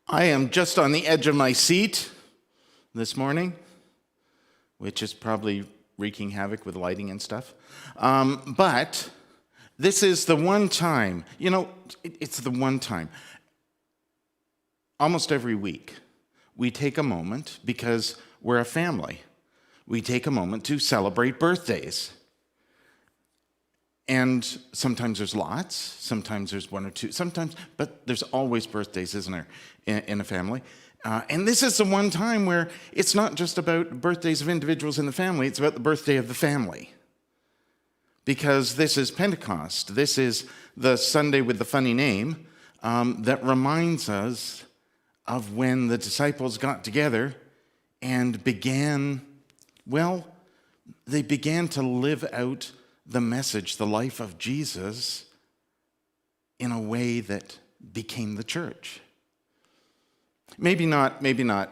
I am just on the edge of my seat this morning, which is probably wreaking havoc with lighting and stuff. But this is the one time, it's the one time. Almost every week, we take a moment, because we're a family, we take a moment to celebrate birthdays. And sometimes there's lots, sometimes there's one or two, but there's always birthdays, isn't there, in a family? And this is the one time where it's not just about birthdays of individuals in the family, it's about the birthday of the family. Because this is Pentecost. This is the Sunday with the funny name that reminds us of when the disciples got together and began to live out the message, the life of Jesus, in a way that became the church. Maybe not, the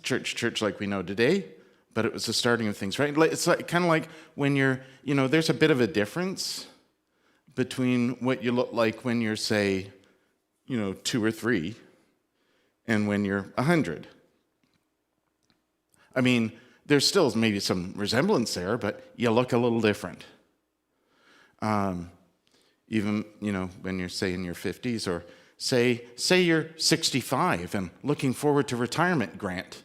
church like we know today, but it was the starting of things, right? It's kind of like when there's a bit of a difference between what you look like when you're, say, 2 or 3, and when you're 100. I mean, there's still maybe some resemblance there, but you look a little different. Even, when you're, say, in your 50s, or say you're 65 and looking forward to retirement, Grant.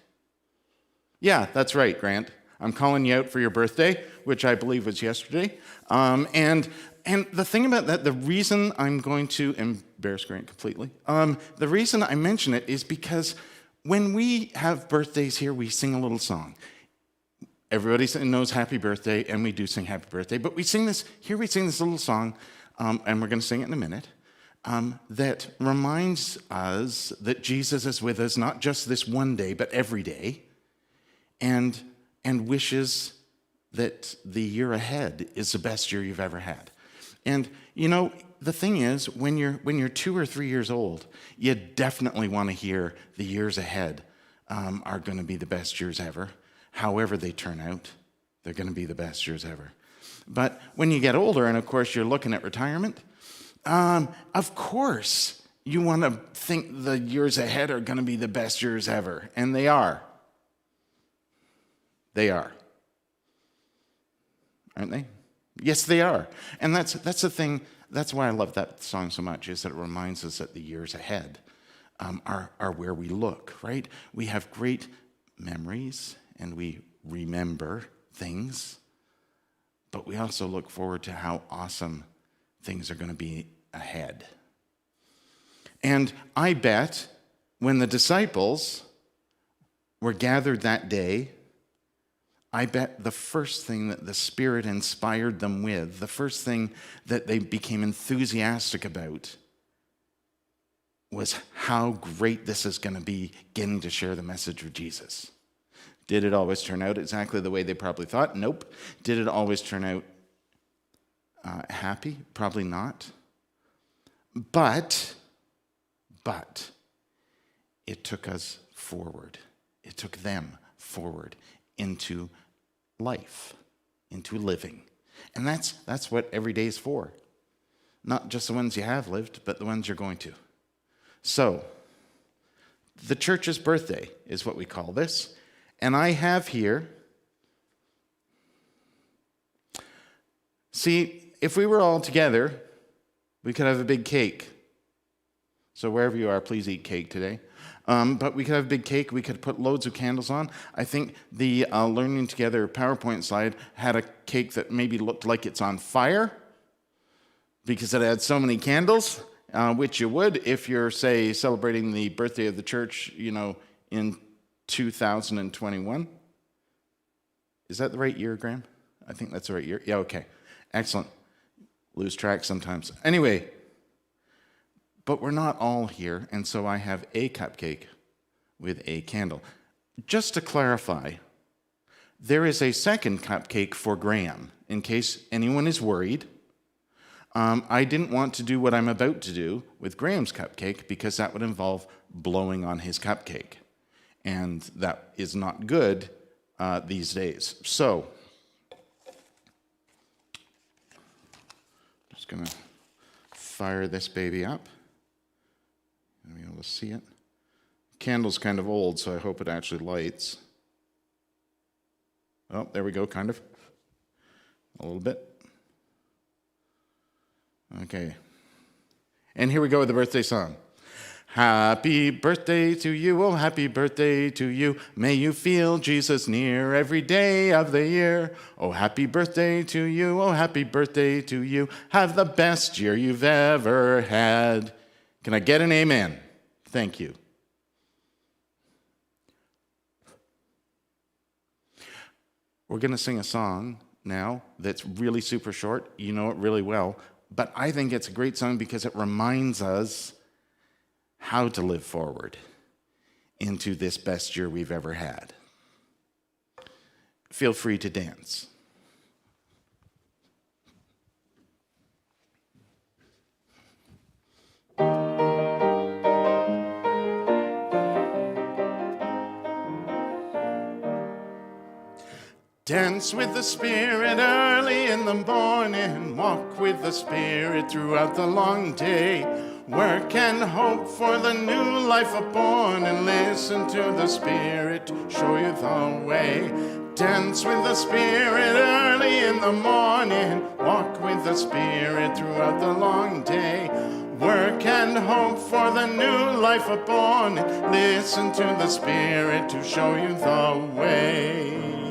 Yeah, that's right, Grant. I'm calling you out for your birthday, which I believe was yesterday. And the thing about that, the reason I'm going to embarrass Grant completely, the reason I mention it is because when we have birthdays here, we sing a little song. Everybody knows happy birthday, and we do sing happy birthday, but we sing this little song, and we're going to sing it in a minute, that reminds us that Jesus is with us not just this one day, but every day, and wishes that the year ahead is the best year you've ever had. And, the thing is, when you're 2 or 3 years old, you definitely want to hear the years ahead are going to be the best years ever. However they turn out, they're going to be the best years ever. But when you get older, and of course you're looking at retirement, of course you want to think the years ahead are going to be the best years ever. And they are. They are. Aren't they? Yes, they are. And that's the thing. That's why I love that song so much, is that it reminds us that the years ahead are where we look, right? We have great memories, and we remember things, but we also look forward to how awesome things are going to be ahead. And I bet when the disciples were gathered that day, I bet the first thing that the Spirit inspired them with, the first thing that they became enthusiastic about, was how great this is going to be getting to share the message of Jesus. Did it always turn out exactly the way they probably thought? Nope. Did it always turn out happy? Probably not. But it took us forward. It took them forward into life, into living. And that's what every day is for. Not just the ones you have lived, but the ones you're going to. So, the church's birthday is what we call this. And I have here, see, if we were all together, we could have a big cake. So wherever you are, please eat cake today. But we could have a big cake. We could put loads of candles on. I think the Learning Together PowerPoint slide had a cake that maybe looked like it's on fire because it had so many candles, which you would if you're, say, celebrating the birthday of the church, in 2021. Is that the right year, Graham? I think that's the right year. Yeah, okay. Excellent. Lose track sometimes. Anyway, but we're not all here, and so I have a cupcake with a candle. Just to clarify, there is a second cupcake for Graham, in case anyone is worried. I didn't want to do what I'm about to do with Graham's cupcake, because that would involve blowing on his cupcake. And that is not good these days. So, just going to fire this baby up. You'll be able to see it. candle's kind of old, so I hope it actually lights. Oh, there we go, kind of. A little bit. Okay. And here we go with the birthday song. Happy birthday to you, oh happy birthday to you. May you feel Jesus near every day of the year. Oh happy birthday to you, oh happy birthday to you. Have the best year you've ever had. Can I get an amen? Thank you. We're going to sing a song now that's really super short. You know it really well. But I think it's a great song because it reminds us how to live forward into this best year we've ever had. Feel free to dance. Dance with the Spirit early in the morning. Walk with the Spirit throughout the long day. Work and hope for the new life upborn. And listen to the Spirit show you the way. Dance with the Spirit early in the morning. Walk with the Spirit throughout the long day. Work and hope for the new life upborn. Listen to the Spirit to show you the way.